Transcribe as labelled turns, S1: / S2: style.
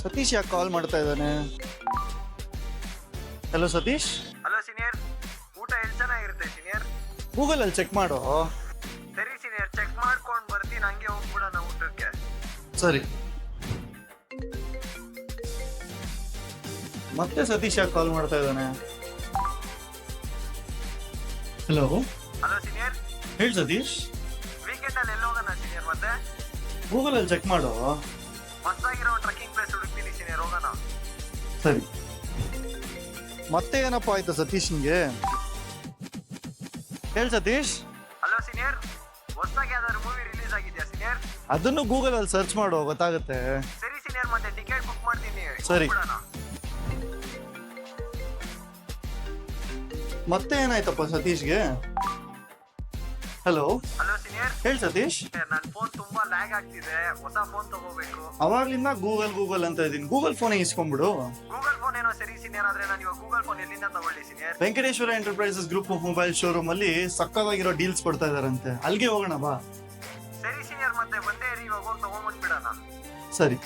S1: ಸತೀಶ್ ಯಾಕೆ ಕಾಲ್ ಮಾಡ್ತಾ ಇದ್ದಾನೆ? ಹಲೋ ಸತೀಶ್.
S2: ಹಲೋ ಸೀನಿಯರ್, ಊಟ ಎಷ್ಟು ಚೆನ್ನಾಗಿರುತ್ತೆ ಸೀನಿಯರ್?
S1: ಗೂಗಲ್ ಅಲ್ಲಿ ಚೆಕ್ ಮಾಡು.
S2: ಸರಿ ಸೀನಿಯರ್, ಚೆಕ್ ಮಾಡ್ಕೊಂಡು ಬರ್ತೀನಿ, ಹಂಗೆ ಹೋಗ್ಬಿಡೋಣ ಊಟಕ್ಕೆ.
S1: ಸರಿ. ಮತ್ತೆ ಸತೀಶ್ ಯಾಕೆ ಕಾಲ್ ಮಾಡ್ತಾ ಇದ್ದಾನೆ? ಹಲೋ.
S2: ಹಲೋ ಸೀನಿಯರ್,
S1: ಹೇಳಿ ಸತೀಶ್.
S2: ವೀಕೆಂಡ್ ಅಲ್ಲಿ ಎಲ್ಲಿ ಹೋಗೋಣ ಸೀನಿಯರ್? ಮತ್ತೆ
S1: ಗೂಗಲ್ ಅಲ್ಲಿ ಚೆಕ್ ಮಾಡು.
S2: ಮಸ್ತಾಗಿರೋ ಟ್ರೆಕ್ಕಿಂಗ್ ಪ್ಲೇಸ್ ಹುಡುಕ್ತೀನಿ ಸೀನಿಯರ್, ಹೋಗೋಣ.
S1: ಸರಿ. ಮತ್ತೆ ಏನಪ್ಪ ಆಯ್ತು ಸತೀಶ್ಗೆ? ಹೇಳಿ ಸತೀಶ್.
S2: ಹಲೋ ಸೀನಿಯರ್, ಹೊಸದಾಗಿ ಯಾವ್ದಾದ್ರು ಮೂವಿ ರಿಲೀಸ್ ಆಗಿದೆಯಾ ಸೀನಿಯರ್?
S1: ಅದನ್ನು ಗೂಗಲ್ ಅಲ್ಲಿ ಸರ್ಚ್ ಮಾಡು, ಗೊತ್ತಾಗುತ್ತೆ.
S2: ಸರಿ ಸೀನಿಯರ್, ಮತ್ತೆ ಟಿಕೆಟ್ ಬುಕ್ ಮಾಡ್ತೀನಿ,
S1: ಸರಿ.
S2: ಹೋಗ್ಬಿಡೋಣ.
S1: ಮತ್ತೆ ಏನಾಯ್ತಪ್ಪ ಸತೀಶ್ಗೆ? ಹಲೋ.
S2: ಹಲೋ ಸೀನಿಯರ್,
S1: ಹೇಳಿ ಸತೀಶ್.
S2: ನನ್ನ ಫೋನ್ ತುಂಬಾ ಲ್ಯಾಗ್ ಆಗ್ತಿದೆ, ಹೊಸ ಫೋನ್ ತಗೋಬೇಕು.
S1: ಅವಾಗ್ಲಿಂದ ಗೂಗಲ್ ಅಂತ ಇದೀನಿ. ಗೂಗಲ್ ಫೋನ್ ಇಸ್ಕೊಂಡ್ಬಿಡು.
S2: ಗೂಗಲ್ ಫೋನ್ ಏನೋ ಸರಿ ಸೀನಿಯರ್, ಆದ್ರೆ ನಾನು ಇವಾಗ ಗೂಗಲ್ ಫೋನ್ ಎಲ್ಲಿಂದ ತಗೊಳ್ಳಿ senior?
S1: Venkateshwara enterprises group of mobile showroom ಅಲ್ಲಿ ಸಕ್ಕತ್ತಾಗಿರೋ ಡೀಲ್ಸ್ ಕೊಡ್ತಾ ಇದಾರಂತೆ, ಅಲ್ಲಿಗೆ ಹೋಗೋಣ ಬಾ.
S2: ಸರಿ ಸೀನಿಯರ್, ಮತ್ತೆ ಬಂದೇ ಇರಿ, ಇವಾಗ ಹೋಗಿ ತಗೊಂಡ್ಬಿಡೋಣ.
S1: ಸರಿ.